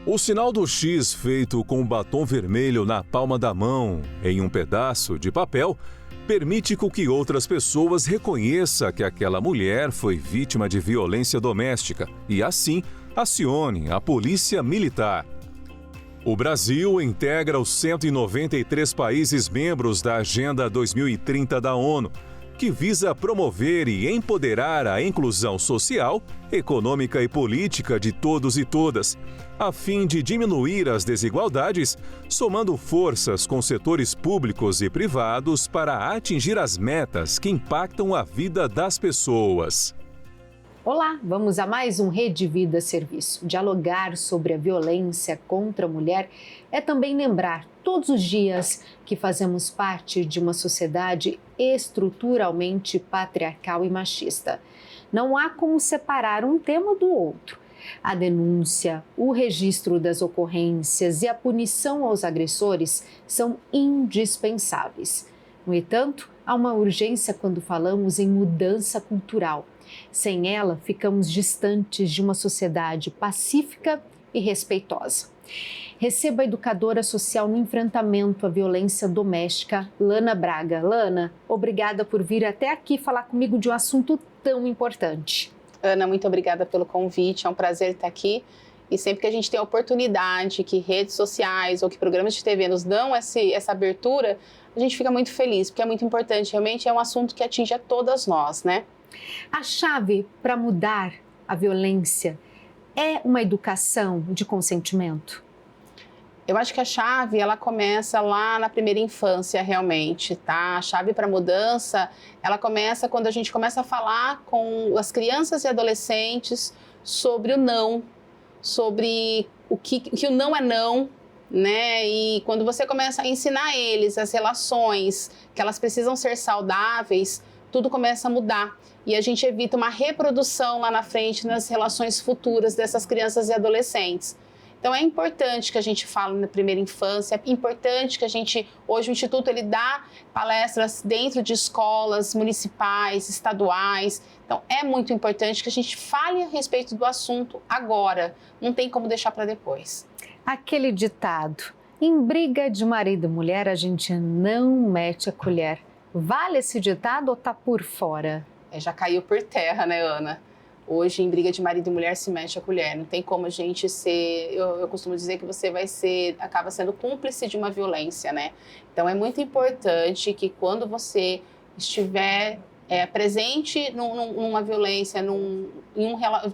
O sinal do X feito com batom vermelho na palma da mão, em um pedaço de papel, permite que outras pessoas reconheçam que aquela mulher foi vítima de violência doméstica e, assim, acione a polícia militar. O Brasil integra os 193 países membros da Agenda 2030 da ONU, que visa promover e empoderar a inclusão social, econômica e política de todos e todas, a fim de diminuir as desigualdades, somando forças com setores públicos e privados para atingir as metas que impactam a vida das pessoas. Olá, vamos a mais um Rede Vida Serviço. Dialogar sobre a violência contra a mulher é também lembrar todos os dias que fazemos parte de uma sociedade estruturalmente patriarcal e machista. Não há como separar um tema do outro. A denúncia, o registro das ocorrências e a punição aos agressores são indispensáveis. No entanto, há uma urgência quando falamos em mudança cultural. Sem ela, ficamos distantes de uma sociedade pacífica e respeitosa. Receba a educadora social no enfrentamento à violência doméstica, Lana Braga. Lana, obrigada por vir até aqui falar comigo de um assunto tão importante. Ana, muito obrigada pelo convite, é um prazer estar aqui. E sempre que a gente tem a oportunidade, que redes sociais ou que programas de TV nos dão essa abertura, a gente fica muito feliz, porque é muito importante. Realmente é um assunto que atinge a todas nós, né? A chave para mudar a violência é uma educação de consentimento? Eu acho que a chave, ela começa lá na primeira infância, realmente, tá? A chave para mudança, ela começa quando a gente começa a falar com as crianças e adolescentes sobre o não, sobre que o não é não, né? E quando você começa a ensinar eles as relações, que elas precisam ser saudáveis, tudo começa a mudar. E a gente evita uma reprodução lá na frente nas relações futuras dessas crianças e adolescentes. Então é importante que a gente fale na primeira infância, é importante que a gente, hoje o Instituto ele dá palestras dentro de escolas municipais, estaduais. Então é muito importante que a gente fale a respeito do assunto agora, não tem como deixar para depois. Aquele ditado, em briga de marido e mulher a gente não mete a colher. Vale esse ditado ou tá por fora? Já caiu por terra, né, Ana? Hoje, em briga de marido e mulher, se mete a colher. Não tem como a gente ser... Eu costumo dizer que você acaba sendo cúmplice de uma violência, né? Então, é muito importante que quando você estiver presente numa violência,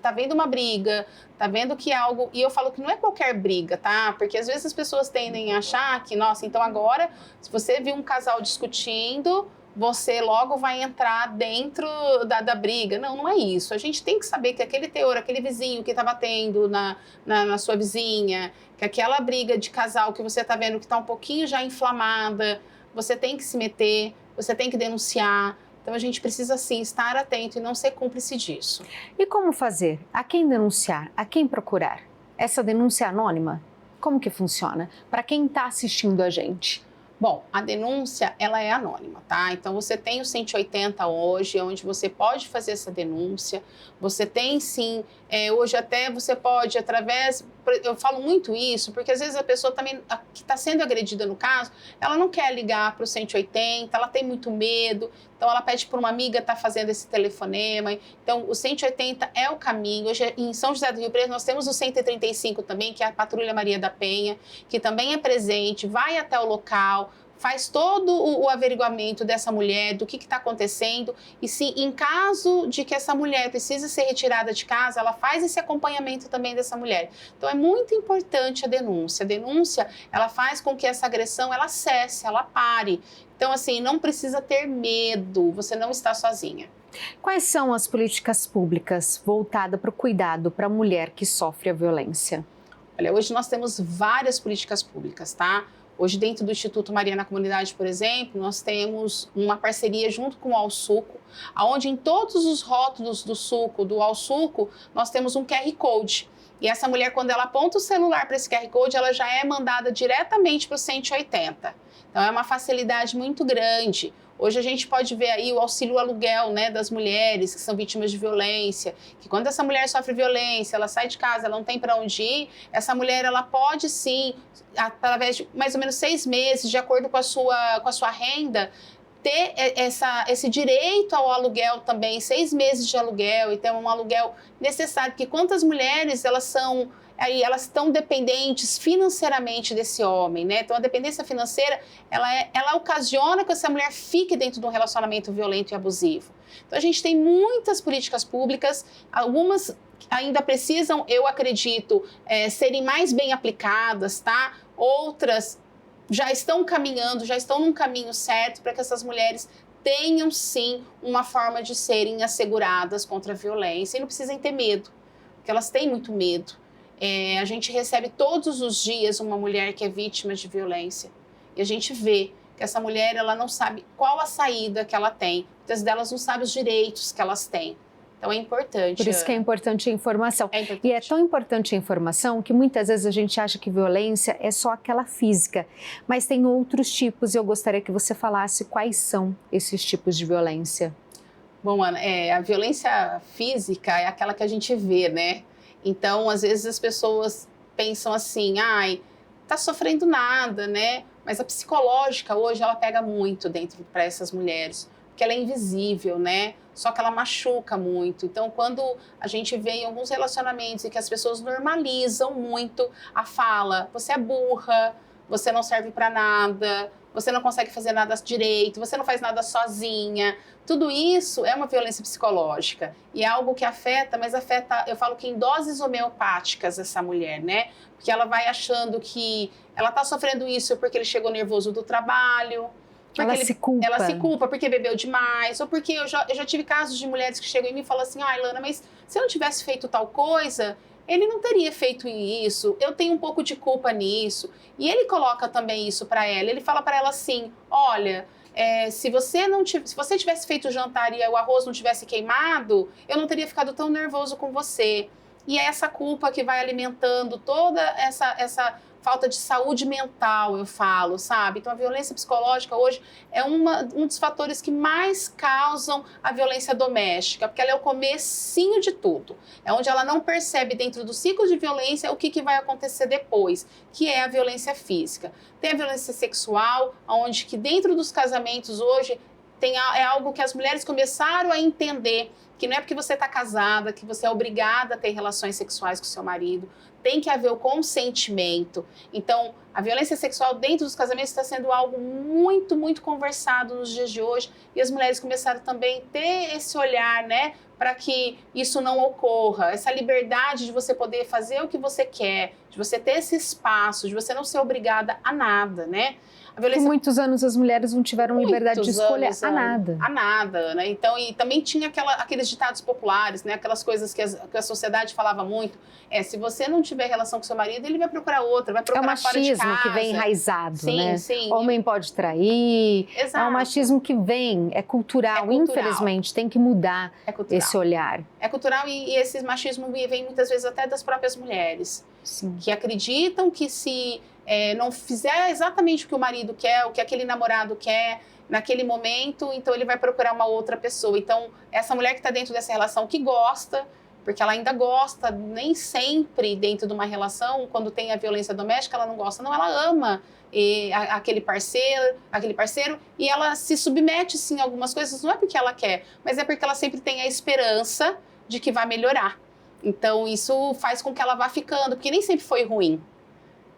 tá vendo uma briga, tá vendo que algo... E eu falo que não é qualquer briga, tá? Porque às vezes as pessoas tendem a achar que, nossa, então agora, se você viu um casal discutindo, você logo vai entrar dentro da briga. Não, não é isso. A gente tem que saber que aquele teor, aquele vizinho que está batendo na sua vizinha, que aquela briga de casal que você está vendo que está um pouquinho já inflamada, você tem que se meter, você tem que denunciar. Então, a gente precisa, sim, estar atento e não ser cúmplice disso. E como fazer? A quem denunciar? A quem procurar? Essa denúncia anônima, como que funciona? Para quem está assistindo a gente? Bom, a denúncia, ela é anônima, tá? Então, você tem o 180 hoje, onde você pode fazer essa denúncia. Você tem, sim, hoje até você pode, através... Eu falo muito isso, porque às vezes a pessoa também, que está sendo agredida no caso, ela não quer ligar para o 180, ela tem muito medo, então ela pede para uma amiga estar fazendo esse telefonema. Então, o 180 é o caminho. Hoje, em São José do Rio Preto, nós temos o 135 também, que é a Patrulha Maria da Penha, que também é presente, vai até o local, faz todo o averiguamento dessa mulher, do que está acontecendo, e se em caso de que essa mulher precise ser retirada de casa, ela faz esse acompanhamento também dessa mulher. Então é muito importante a denúncia. A denúncia, ela faz com que essa agressão, ela cesse, ela pare. Então, assim, não precisa ter medo, você não está sozinha. Quais são as políticas públicas voltadas para o cuidado para a mulher que sofre a violência? Olha, hoje nós temos várias políticas públicas, tá? Hoje, dentro do Instituto Maria na Comunidade, por exemplo, nós temos uma parceria junto com o Alsuco, onde em todos os rótulos do Alsuco, nós temos um QR Code. E essa mulher, quando ela aponta o celular para esse QR Code, ela já é mandada diretamente para o 180. Então, é uma facilidade muito grande. Hoje a gente pode ver aí o auxílio aluguel, né, das mulheres que são vítimas de violência, que quando essa mulher sofre violência, ela sai de casa, ela não tem para onde ir, essa mulher ela pode sim, através de mais ou menos 6 meses, de acordo com a sua renda, ter esse direito ao aluguel também, 6 meses de aluguel, e ter um aluguel necessário, porque quantas mulheres elas estão dependentes financeiramente desse homem, né? Então, a dependência financeira, ela ocasiona que essa mulher fique dentro de um relacionamento violento e abusivo. Então, a gente tem muitas políticas públicas, algumas ainda precisam, eu acredito, serem mais bem aplicadas, tá? Outras já estão caminhando, já estão num caminho certo para que essas mulheres tenham, sim, uma forma de serem asseguradas contra a violência e não precisem ter medo, porque elas têm muito medo. A gente recebe todos os dias uma mulher que é vítima de violência e a gente vê que essa mulher ela não sabe qual a saída que ela tem, muitas delas não sabem os direitos que elas têm. Então é importante. Por isso que é importante a informação. É importante. E é tão importante a informação que muitas vezes a gente acha que violência é só aquela física, mas tem outros tipos e eu gostaria que você falasse quais são esses tipos de violência. Bom, Ana, a violência física é aquela que a gente vê, né? Então, às vezes as pessoas pensam assim, tá sofrendo nada, né? Mas a psicológica hoje, ela pega muito dentro para essas mulheres, porque ela é invisível, né? Só que ela machuca muito. Então, quando a gente vê em alguns relacionamentos em que as pessoas normalizam muito a fala, você é burra, você não serve para nada, você não consegue fazer nada direito, você não faz nada sozinha. Tudo isso é uma violência psicológica e é algo que afeta, mas afeta, eu falo que em doses homeopáticas essa mulher, né? Porque ela vai achando que ela tá sofrendo isso porque ele chegou nervoso do trabalho, Ela se culpa. Ela se culpa porque bebeu demais, ou porque eu já tive casos de mulheres que chegam em mim e falam assim, Ilana, mas se eu não tivesse feito tal coisa, ele não teria feito isso, eu tenho um pouco de culpa nisso. E ele coloca também isso para ela, ele fala para ela assim, olha, se você tivesse feito o jantar e o arroz não tivesse queimado, eu não teria ficado tão nervoso com você. E é essa culpa que vai alimentando toda essa falta de saúde mental, eu falo, sabe? Então, a violência psicológica hoje é um dos fatores que mais causam a violência doméstica, porque ela é o comecinho de tudo. É onde ela não percebe dentro do ciclo de violência o que vai acontecer depois, que é a violência física. Tem a violência sexual, onde que dentro dos casamentos hoje é algo que as mulheres começaram a entender, que não é porque você está casada, que você é obrigada a ter relações sexuais com seu marido, tem que haver o consentimento. Então, a violência sexual dentro dos casamentos está sendo algo muito, muito conversado nos dias de hoje, e as mulheres começaram também a ter esse olhar, né, para que isso não ocorra, essa liberdade de você poder fazer o que você quer, de você ter esse espaço, de você não ser obrigada a nada, né? Por muitos anos as mulheres não tiveram liberdade de escolha a nada. A nada, né? Então, e também tinha aqueles ditados populares, né? Aquelas coisas que a sociedade falava muito. Se você não tiver relação com seu marido, ele vai procurar outra, vai procurar fora de casa. É o machismo que vem enraizado, sim, né? Sim. Homem pode trair. Exato. É um machismo que vem, é cultural. Infelizmente, tem que mudar esse olhar. É cultural e esse machismo vem muitas vezes até das próprias mulheres. Sim. Que acreditam que se não fizer exatamente o que o marido quer, o que aquele namorado quer naquele momento, então ele vai procurar uma outra pessoa. Então, essa mulher que está dentro dessa relação que gosta, porque ela ainda gosta, nem sempre dentro de uma relação, quando tem a violência doméstica, ela não gosta, não, ela ama aquele parceiro, e ela se submete sim a algumas coisas, não é porque ela quer, mas é porque ela sempre tem a esperança de que vai melhorar. Então, isso faz com que ela vá ficando, porque nem sempre foi ruim.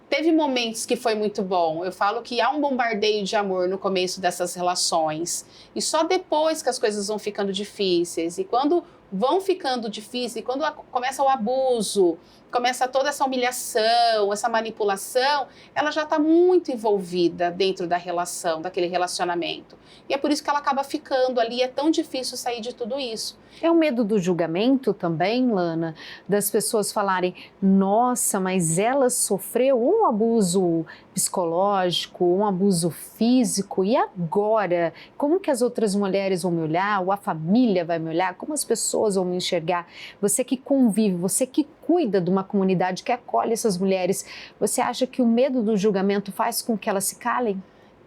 Teve momentos que foi muito bom. Eu falo que há um bombardeio de amor no começo dessas relações. E só depois que as coisas vão ficando difíceis. E quando vão ficando difíceis, e quando começa o abuso, começa toda essa humilhação, essa manipulação, ela já está muito envolvida dentro da relação, daquele relacionamento. E é por isso que ela acaba ficando ali, é tão difícil sair de tudo isso. É o medo do julgamento também, Lana? Das pessoas falarem, nossa, mas ela sofreu um abuso psicológico, um abuso físico, e agora? Como que as outras mulheres vão me olhar? Ou a família vai me olhar? Como as pessoas vão me enxergar? Você que convive, você que cuida de uma comunidade que acolhe essas mulheres, você acha que o medo do julgamento faz com que elas se calem?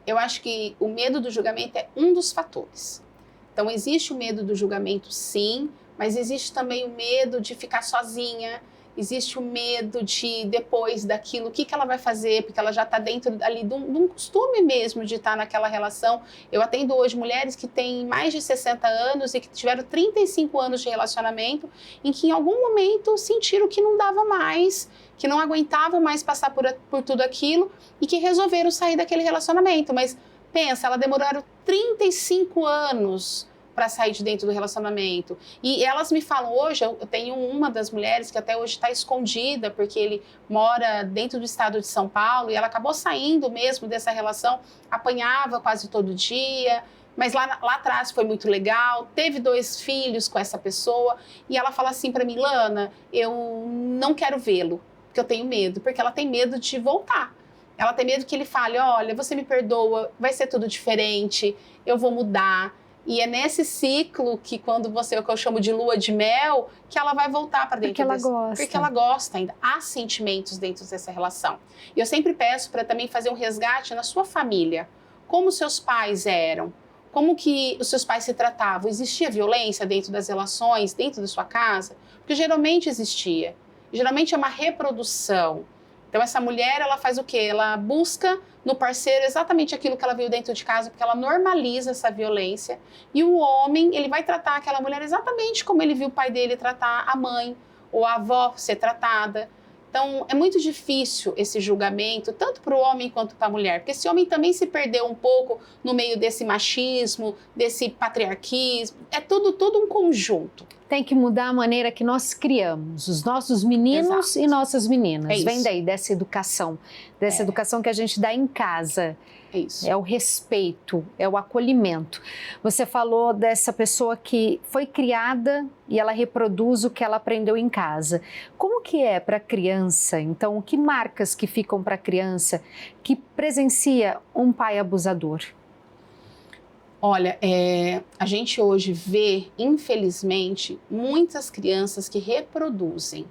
eu acho que o medo do julgamento é um dos fatores. Então, existe o medo do julgamento, sim, mas existe também o medo de ficar sozinha, existe o medo de, depois daquilo, o que ela vai fazer, porque ela já está dentro ali de um costume mesmo de estar naquela relação. Eu atendo hoje mulheres que têm mais de 60 anos e que tiveram 35 anos de relacionamento, em que em algum momento sentiram que não dava mais, que não aguentavam mais passar por tudo aquilo e que resolveram sair daquele relacionamento. Mas pensa, elas demoraram 35 anos para sair de dentro do relacionamento. E elas me falam hoje, eu tenho uma das mulheres que até hoje está escondida, porque ele mora dentro do estado de São Paulo, e ela acabou saindo mesmo dessa relação, apanhava quase todo dia, mas lá atrás foi muito legal, teve 2 filhos com essa pessoa, e ela fala assim para mim, Lana, eu não quero vê-lo, porque eu tenho medo, porque ela tem medo de voltar. Ela tem medo que ele fale, olha, você me perdoa, vai ser tudo diferente, eu vou mudar. E é nesse ciclo que quando o que eu chamo de lua de mel, que ela vai voltar para dentro porque ela gosta. Porque ela gosta ainda. Há sentimentos dentro dessa relação. E eu sempre peço para também fazer um resgate na sua família. Como seus pais eram? Como que os seus pais se tratavam? Existia violência dentro das relações, dentro da sua casa? Porque geralmente existia. Geralmente é uma reprodução. Então, essa mulher, ela faz o quê? Ela busca no parceiro exatamente aquilo que ela viu dentro de casa, porque ela normaliza essa violência. E o homem, ele vai tratar aquela mulher exatamente como ele viu o pai dele tratar a mãe ou a avó ser tratada. Então, é muito difícil esse julgamento, tanto para o homem quanto para a mulher, porque esse homem também se perdeu um pouco no meio desse machismo, desse patriarquismo. É tudo um conjunto. Tem que mudar a maneira que nós criamos os nossos meninos e nossas meninas. Vem daí, dessa educação que a gente dá em casa. É isso. É o respeito, é o acolhimento. Você falou dessa pessoa que foi criada e ela reproduz o que ela aprendeu em casa. Como que é para a criança? Então, que marcas que ficam para a criança que presencia um pai abusador? Olha, a gente hoje vê, infelizmente, muitas crianças que reproduzem.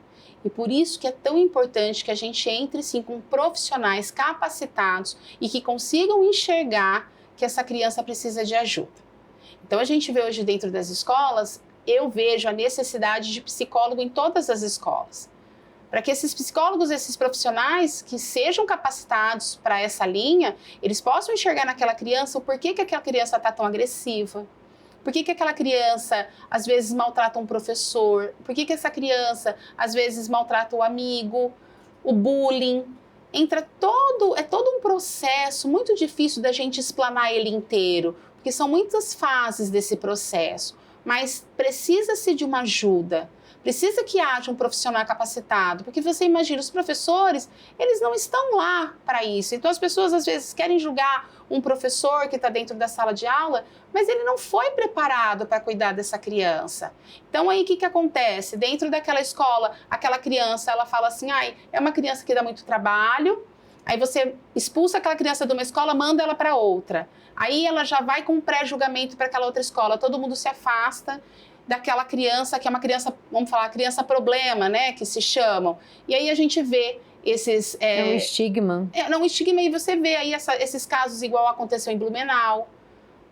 E por isso que é tão importante que a gente entre, sim, com profissionais capacitados e que consigam enxergar que essa criança precisa de ajuda. Então, a gente vê hoje dentro das escolas, eu vejo a necessidade de psicólogo em todas as escolas. Para que esses psicólogos, esses profissionais que sejam capacitados para essa linha, eles possam enxergar naquela criança o porquê que aquela criança está tão agressiva, por que aquela criança às vezes maltrata um professor, por que essa criança às vezes maltrata o amigo, o bullying. É todo um processo muito difícil da gente explanar ele inteiro, porque são muitas fases desse processo, mas precisa-se de uma ajuda. Precisa que haja um profissional capacitado, porque você imagina, os professores, eles não estão lá para isso. Então, as pessoas, às vezes, querem julgar um professor que está dentro da sala de aula, mas ele não foi preparado para cuidar dessa criança. Então, aí, o que acontece? Dentro daquela escola, aquela criança, ela fala assim, é uma criança que dá muito trabalho, aí você expulsa aquela criança de uma escola, manda ela para outra. Aí, ela já vai com um pré-julgamento para aquela outra escola, todo mundo se afasta daquela criança, que é uma criança, vamos falar, criança problema, né, que se chamam. E aí a gente vê esses... É um estigma. Um estigma, e você vê aí esses casos igual aconteceu em Blumenau.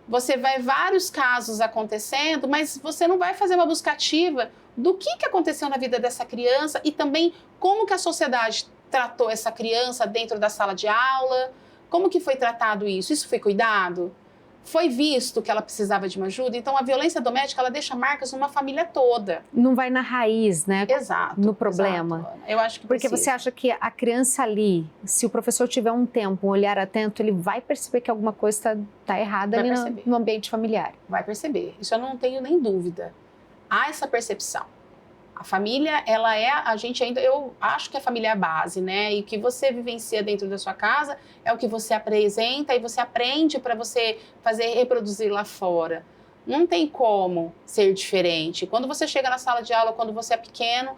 Você vai vários casos acontecendo, mas você não vai fazer uma busca ativa do que aconteceu na vida dessa criança e também como que a sociedade tratou essa criança dentro da sala de aula, como que foi tratado isso? Isso foi cuidado? Foi visto que ela precisava de uma ajuda? Então, a violência doméstica, ela deixa marcas numa família toda. Não vai na raiz, né? Exato. No problema. Exato. Eu acho que porque você acha que a criança ali, se o professor tiver um tempo, um olhar atento, ele vai perceber que alguma coisa está errada ali no ambiente familiar. Vai perceber. Isso eu não tenho nem dúvida. Há essa percepção. A família, ela é, eu acho que a família é a base, né? E o que você vivencia dentro da sua casa é o que você apresenta e você aprende para você reproduzir lá fora. Não tem como ser diferente. Quando você chega na sala de aula, quando você é pequeno,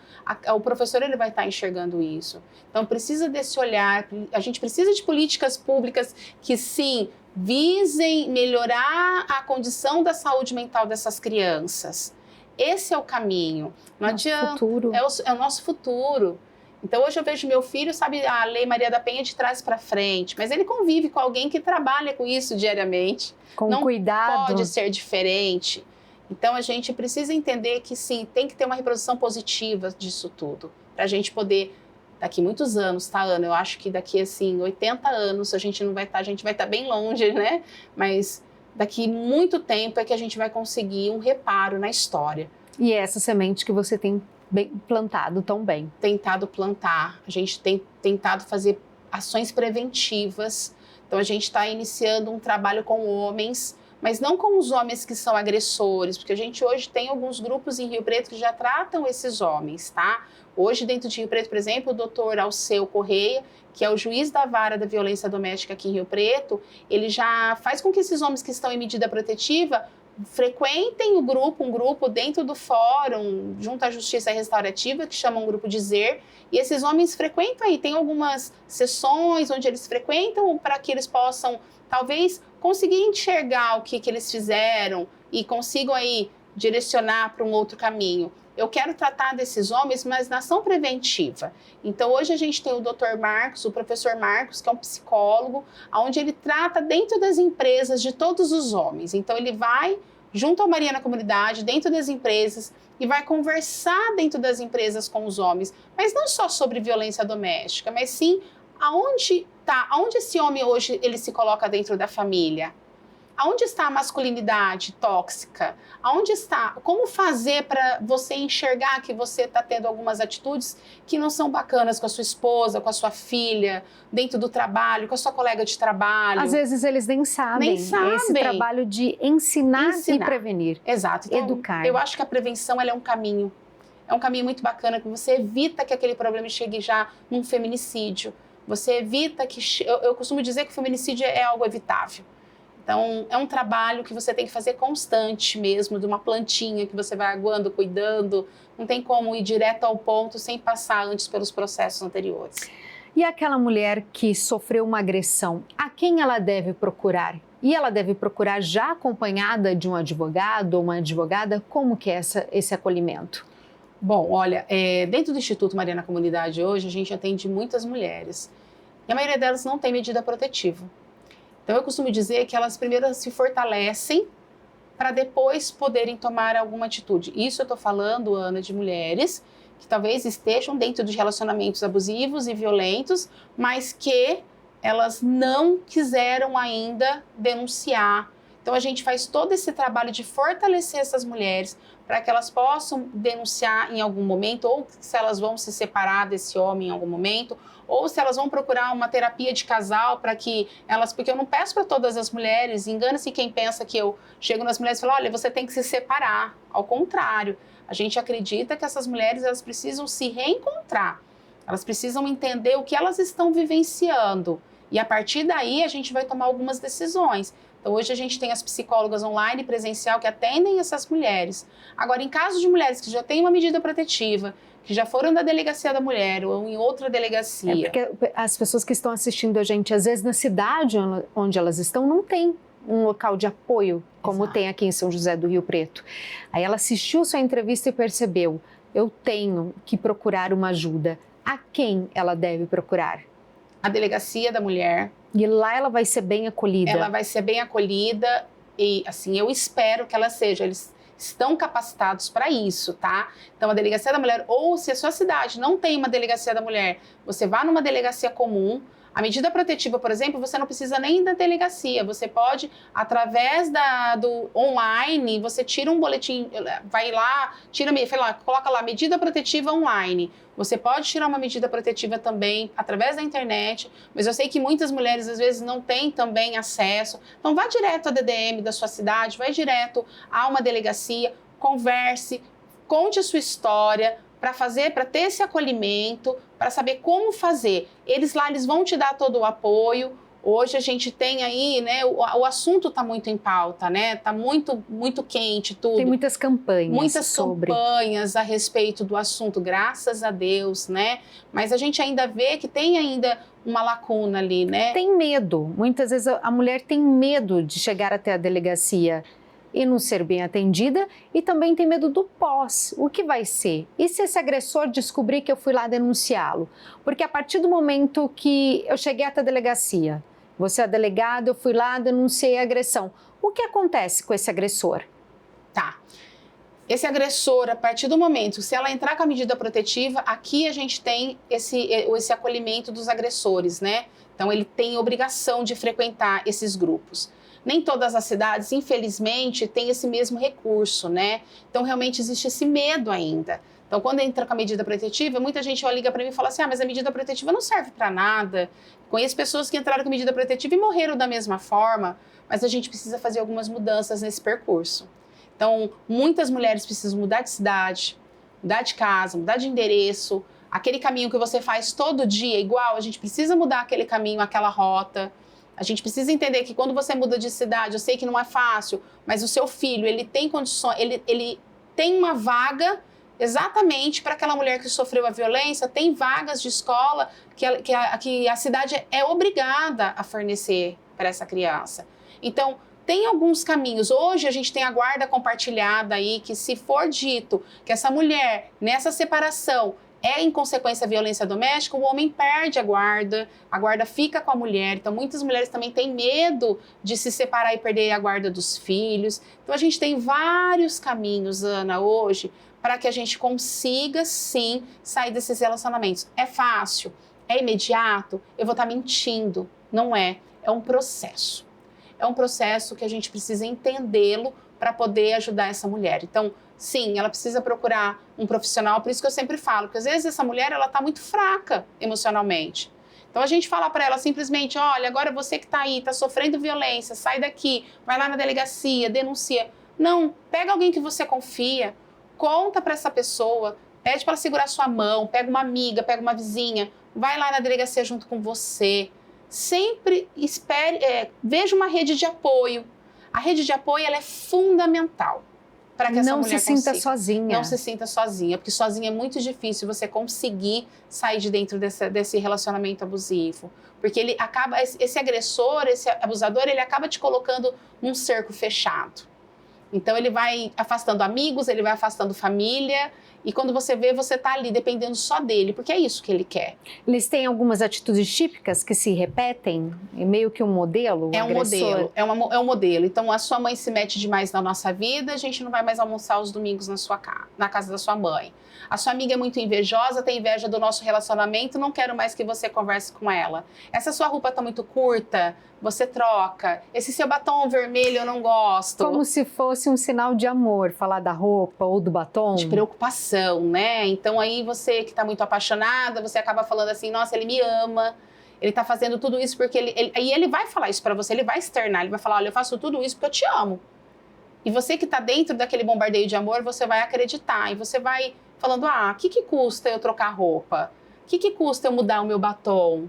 o professor ele vai estar enxergando isso. Então, precisa desse olhar. A gente precisa de políticas públicas que, sim, visem melhorar a condição da saúde mental dessas crianças. Esse é o caminho. Não adianta. Futuro. É o nosso futuro. Então, hoje eu vejo meu filho, sabe, a Lei Maria da Penha de trás para frente, mas ele convive com alguém que trabalha com isso diariamente. Com Não cuidado. pode ser diferente. Então, a gente precisa entender que, sim, tem que ter uma reprodução positiva disso tudo, para a gente poder, daqui muitos anos, tá, Ana? Eu acho que daqui, assim, 80 anos, a gente vai estar bem longe, né? Mas daqui muito tempo é que a gente vai conseguir um reparo na história. E é essa semente que você tem plantado tão bem. Tentado plantar, a gente tem tentado fazer ações preventivas. Então, a gente está iniciando um trabalho com homens, mas não com os homens que são agressores, porque a gente hoje tem alguns grupos em Rio Preto que já tratam esses homens, tá? Hoje, dentro de Rio Preto, por exemplo, o doutor Alceu Correia, que é o juiz da vara da violência doméstica aqui em Rio Preto, ele já faz com que esses homens que estão em medida protetiva frequentem um grupo dentro do fórum, junto à Justiça Restaurativa, que chama um grupo de ZER, e esses homens frequentam aí, tem algumas sessões onde eles frequentam para que eles possam, talvez, conseguir enxergar o que eles fizeram e consigam aí direcionar para um outro caminho. Eu quero tratar desses homens, mas na ação preventiva. Então, hoje a gente tem o Dr. Marcos, o professor Marcos, que é um psicólogo, onde ele trata dentro das empresas de todos os homens. Então, ele vai junto ao Maria na Comunidade, dentro das empresas, e vai conversar dentro das empresas com os homens, mas não só sobre violência doméstica, mas sim aonde esse homem hoje ele se coloca dentro da família. Aonde está a masculinidade tóxica? Aonde está? Como fazer para você enxergar que você está tendo algumas atitudes que não são bacanas com a sua esposa, com a sua filha, dentro do trabalho, com a sua colega de trabalho? Às vezes eles nem sabem. Esse trabalho de ensinar e prevenir. Exato. Então, educar. Eu acho que a prevenção ela é um caminho. É um caminho muito bacana, que você evita que aquele problema chegue já num feminicídio. Você evita que... Eu costumo dizer que o feminicídio é algo evitável. Então, é um trabalho que você tem que fazer constante mesmo, de uma plantinha que você vai aguando, cuidando. Não tem como ir direto ao ponto sem passar antes pelos processos anteriores. E aquela mulher que sofreu uma agressão, a quem ela deve procurar? E ela deve procurar já acompanhada de um advogado ou uma advogada? Como que é esse acolhimento? Bom, olha, dentro do Instituto Maria na Comunidade hoje, a gente atende muitas mulheres. E a maioria delas não tem medida protetiva. Então, eu costumo dizer que elas primeiro se fortalecem para depois poderem tomar alguma atitude. Isso eu estou falando, Ana, de mulheres que talvez estejam dentro de relacionamentos abusivos e violentos, mas que elas não quiseram ainda denunciar. Então, a gente faz todo esse trabalho de fortalecer essas mulheres para que elas possam denunciar em algum momento, ou se elas vão se separar desse homem em algum momento, ou se elas vão procurar uma terapia de casal para que elas... Porque eu não peço para todas as mulheres, engana-se quem pensa que eu chego nas mulheres e falo, olha, você tem que se separar. Ao contrário, a gente acredita que essas mulheres elas precisam se reencontrar, elas precisam entender o que elas estão vivenciando e a partir daí a gente vai tomar algumas decisões. Então, hoje a gente tem as psicólogas online e presencial que atendem essas mulheres. Agora, em caso de mulheres que já têm uma medida protetiva, que já foram da delegacia da mulher ou em outra delegacia. Porque as pessoas que estão assistindo a gente, às vezes na cidade onde elas estão, não tem um local de apoio, como Exato. tem aqui em São José do Rio Preto. Aí ela assistiu sua entrevista e percebeu, eu tenho que procurar uma ajuda. A quem ela deve procurar? A delegacia da mulher. E lá ela vai ser bem acolhida. Ela vai ser bem acolhida e, assim, eu espero que ela seja. Eles estão capacitados para isso, tá? Então, a delegacia da mulher, ou se a sua cidade não tem uma delegacia da mulher, você vá numa delegacia comum. A medida protetiva, por exemplo, você não precisa nem da delegacia. Você pode, através do online, você tira um boletim, vai lá, coloca lá, medida protetiva online. Você pode tirar uma medida protetiva também através da internet, mas eu sei que muitas mulheres, às vezes, não têm também acesso. Então, vá direto à DDM da sua cidade, vai direto a uma delegacia, converse, conte a sua história, para ter esse acolhimento, para saber como fazer. Eles vão te dar todo o apoio. Hoje a gente tem aí, né, o assunto está muito em pauta, né? Está muito, muito quente tudo. Tem muitas campanhas. Campanhas a respeito do assunto, graças a Deus, né? Mas a gente ainda vê que tem ainda uma lacuna ali, né? Tem medo. Muitas vezes a mulher tem medo de chegar até a delegacia. e não ser bem atendida e também tem medo do pós. O que vai ser? E se esse agressor descobrir que eu fui lá denunciá-lo? Porque a partir do momento que eu cheguei até a delegacia, você é delegado, eu fui lá, denunciei a agressão. O que acontece com esse agressor? Tá. Esse agressor, a partir do momento, se ela entrar com a medida protetiva, aqui a gente tem esse acolhimento dos agressores, né? Então, ele tem obrigação de frequentar esses grupos. Nem todas as cidades, infelizmente, têm esse mesmo recurso, né? Então, realmente existe esse medo ainda. Então, quando entra com a medida protetiva, muita gente liga para mim e fala assim, mas a medida protetiva não serve para nada. Conheço pessoas que entraram com medida protetiva e morreram da mesma forma, mas a gente precisa fazer algumas mudanças nesse percurso. Então, muitas mulheres precisam mudar de cidade, mudar de casa, mudar de endereço. Aquele caminho que você faz todo dia igual, a gente precisa mudar aquele caminho, aquela rota. A gente precisa entender que quando você muda de cidade, eu sei que não é fácil, mas o seu filho, ele tem condições, ele tem uma vaga exatamente para aquela mulher que sofreu a violência, tem vagas de escola que a cidade é obrigada a fornecer para essa criança. Então, tem alguns caminhos. Hoje a gente tem a guarda compartilhada aí, que se for dito que essa mulher, nessa separação, é em consequência violência doméstica, o homem perde a guarda fica com a mulher. Então, muitas mulheres também têm medo de se separar e perder a guarda dos filhos. Então, a gente tem vários caminhos, Ana, hoje, para que a gente consiga, sim, sair desses relacionamentos. É fácil? É imediato? Eu vou estar mentindo? Não é. É um processo. É um processo que a gente precisa entendê-lo para poder ajudar essa mulher. Então, sim, ela precisa procurar um profissional, por isso que eu sempre falo, que às vezes essa mulher está muito fraca emocionalmente. Então, a gente fala para ela simplesmente, olha, agora você que está aí, está sofrendo violência, sai daqui, vai lá na delegacia, denuncia. Não, pega alguém que você confia, conta para essa pessoa, pede para ela segurar sua mão, pega uma amiga, pega uma vizinha, vai lá na delegacia junto com você. Sempre veja uma rede de apoio. A rede de apoio ela é fundamental para que essa mulher consiga. Não se sinta sozinha. Não se sinta sozinha, porque sozinha é muito difícil você conseguir sair de dentro desse relacionamento abusivo. Porque esse agressor, esse abusador, ele acaba te colocando num cerco fechado. Então, ele vai afastando amigos, ele vai afastando família, e quando você vê, você está ali dependendo só dele, porque é isso que ele quer. Eles têm algumas atitudes típicas que se repetem? É meio que um modelo? É um modelo, é um modelo. Então, a sua mãe se mete demais na nossa vida, a gente não vai mais almoçar os domingos na casa da sua mãe. A sua amiga é muito invejosa, tem inveja do nosso relacionamento, não quero mais que você converse com ela. Essa sua roupa está muito curta, você troca. Esse seu batom vermelho eu não gosto. Como se fosse um sinal de amor, falar da roupa ou do batom. De preocupação, né? Então aí você que está muito apaixonada, você acaba falando assim, nossa, ele me ama. Ele está fazendo tudo isso porque ele vai falar isso para você, ele vai externar, ele vai falar, olha, eu faço tudo isso porque eu te amo. E você que está dentro daquele bombardeio de amor, você vai acreditar e você vai falando, o que custa eu trocar roupa? O que custa eu mudar o meu batom?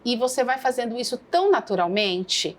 E você vai fazendo isso tão naturalmente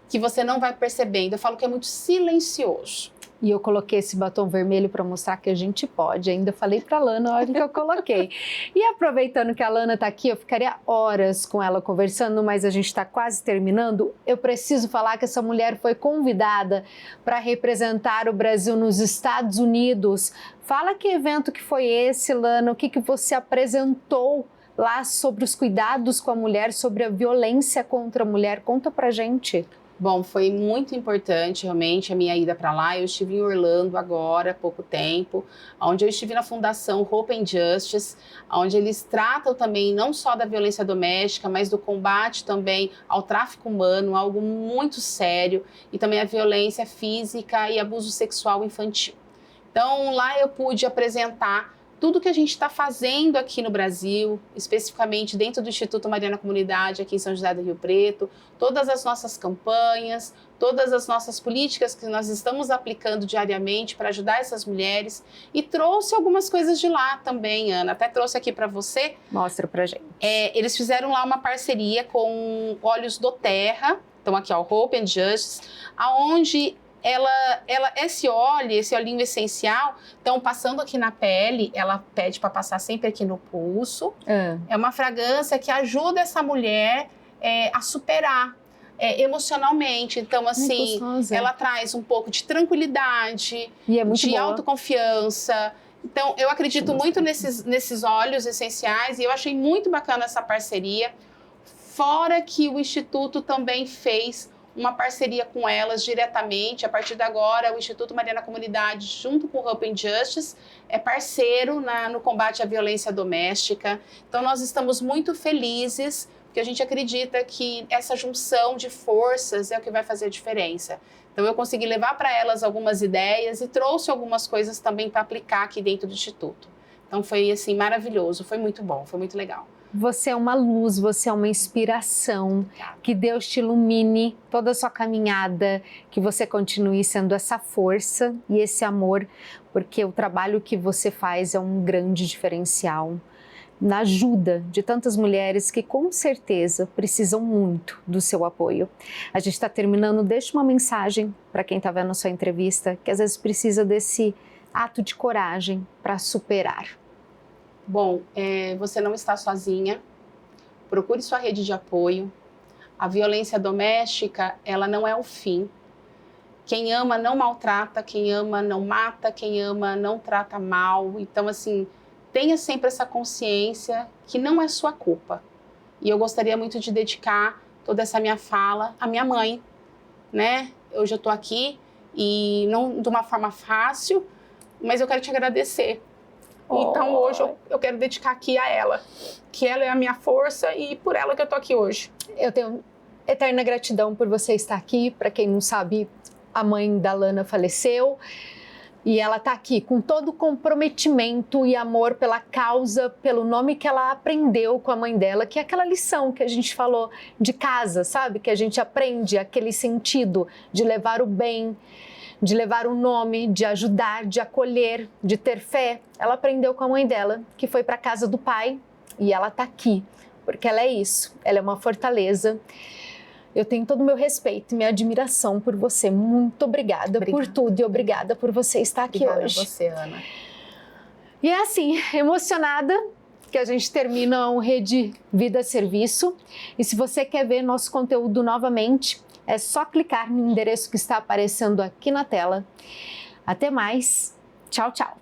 que você não vai percebendo. Eu falo que é muito silencioso. E eu coloquei esse batom vermelho para mostrar que a gente pode. Ainda falei para a Lana na hora que eu coloquei. E aproveitando que a Lana está aqui, eu ficaria horas com ela conversando, mas a gente está quase terminando. Eu preciso falar que essa mulher foi convidada para representar o Brasil nos Estados Unidos. Fala que evento que foi esse, Lana, o que você apresentou lá sobre os cuidados com a mulher, sobre a violência contra a mulher. Conta pra gente. Bom, foi muito importante realmente a minha ida para lá. Eu estive em Orlando agora, há pouco tempo, onde eu estive na Fundação Hope and Justice, onde eles tratam também não só da violência doméstica, mas do combate também ao tráfico humano, algo muito sério, e também a violência física e abuso sexual infantil. Então, lá eu pude apresentar tudo que a gente está fazendo aqui no Brasil, especificamente dentro do Instituto Mariana Comunidade, aqui em São José do Rio Preto, todas as nossas campanhas, todas as nossas políticas que nós estamos aplicando diariamente para ajudar essas mulheres, e trouxe algumas coisas de lá também, Ana, até trouxe aqui para você. Mostra pra gente. Eles fizeram lá uma parceria com Olhos do Terra, então aqui ó, Hope and Justice, aonde esse olhinho essencial, então passando aqui na pele, ela pede para passar sempre aqui no pulso. É uma fragrância que ajuda essa mulher a superar emocionalmente. Então, assim, gostosa. ela traz um pouco de tranquilidade, E é muito de boa. autoconfiança. Então, eu acredito muito nesses óleos essenciais e eu achei muito bacana essa parceria. Fora que o Instituto também fez uma parceria com elas diretamente. A partir de agora, o Instituto Mariana Comunidade, junto com o Hope and Justice, é parceiro no combate à violência doméstica. Então, nós estamos muito felizes, porque a gente acredita que essa junção de forças é o que vai fazer a diferença. Então, eu consegui levar para elas algumas ideias e trouxe algumas coisas também para aplicar aqui dentro do Instituto. Então, foi, assim, maravilhoso, foi muito bom, foi muito legal. Você é uma luz, você é uma inspiração, que Deus te ilumine toda a sua caminhada, que você continue sendo essa força e esse amor, porque o trabalho que você faz é um grande diferencial na ajuda de tantas mulheres que com certeza precisam muito do seu apoio. A gente está terminando, deixa uma mensagem para quem está vendo a sua entrevista, que às vezes precisa desse ato de coragem para superar. Bom, você não está sozinha, procure sua rede de apoio. A violência doméstica, ela não é o fim. Quem ama não maltrata, quem ama não mata, quem ama não trata mal. Então, assim, tenha sempre essa consciência que não é sua culpa. E eu gostaria muito de dedicar toda essa minha fala à minha mãe, né? Hoje eu estou aqui e não de uma forma fácil, mas eu quero te agradecer. Então, hoje eu quero dedicar aqui a ela, que ela é a minha força e por ela que eu tô aqui hoje. Eu tenho eterna gratidão por você estar aqui. Para quem não sabe, a mãe da Lana faleceu e ela tá aqui com todo o comprometimento e amor pela causa, pelo nome que ela aprendeu com a mãe dela, que é aquela lição que a gente falou de casa, sabe? Que a gente aprende aquele sentido de levar o bem, de levar o nome, de ajudar, de acolher, de ter fé. Ela aprendeu com a mãe dela, que foi para a casa do pai, e ela está aqui, porque ela é isso, ela é uma fortaleza. Eu tenho todo o meu respeito e minha admiração por você. Muito obrigada por tudo e obrigada por você estar aqui Obrigada hoje. A você, Ana. E é assim, emocionada que a gente termina um Rede Vida Serviço. E se você quer ver nosso conteúdo novamente, é só clicar no endereço que está aparecendo aqui na tela. Até mais. Tchau, tchau.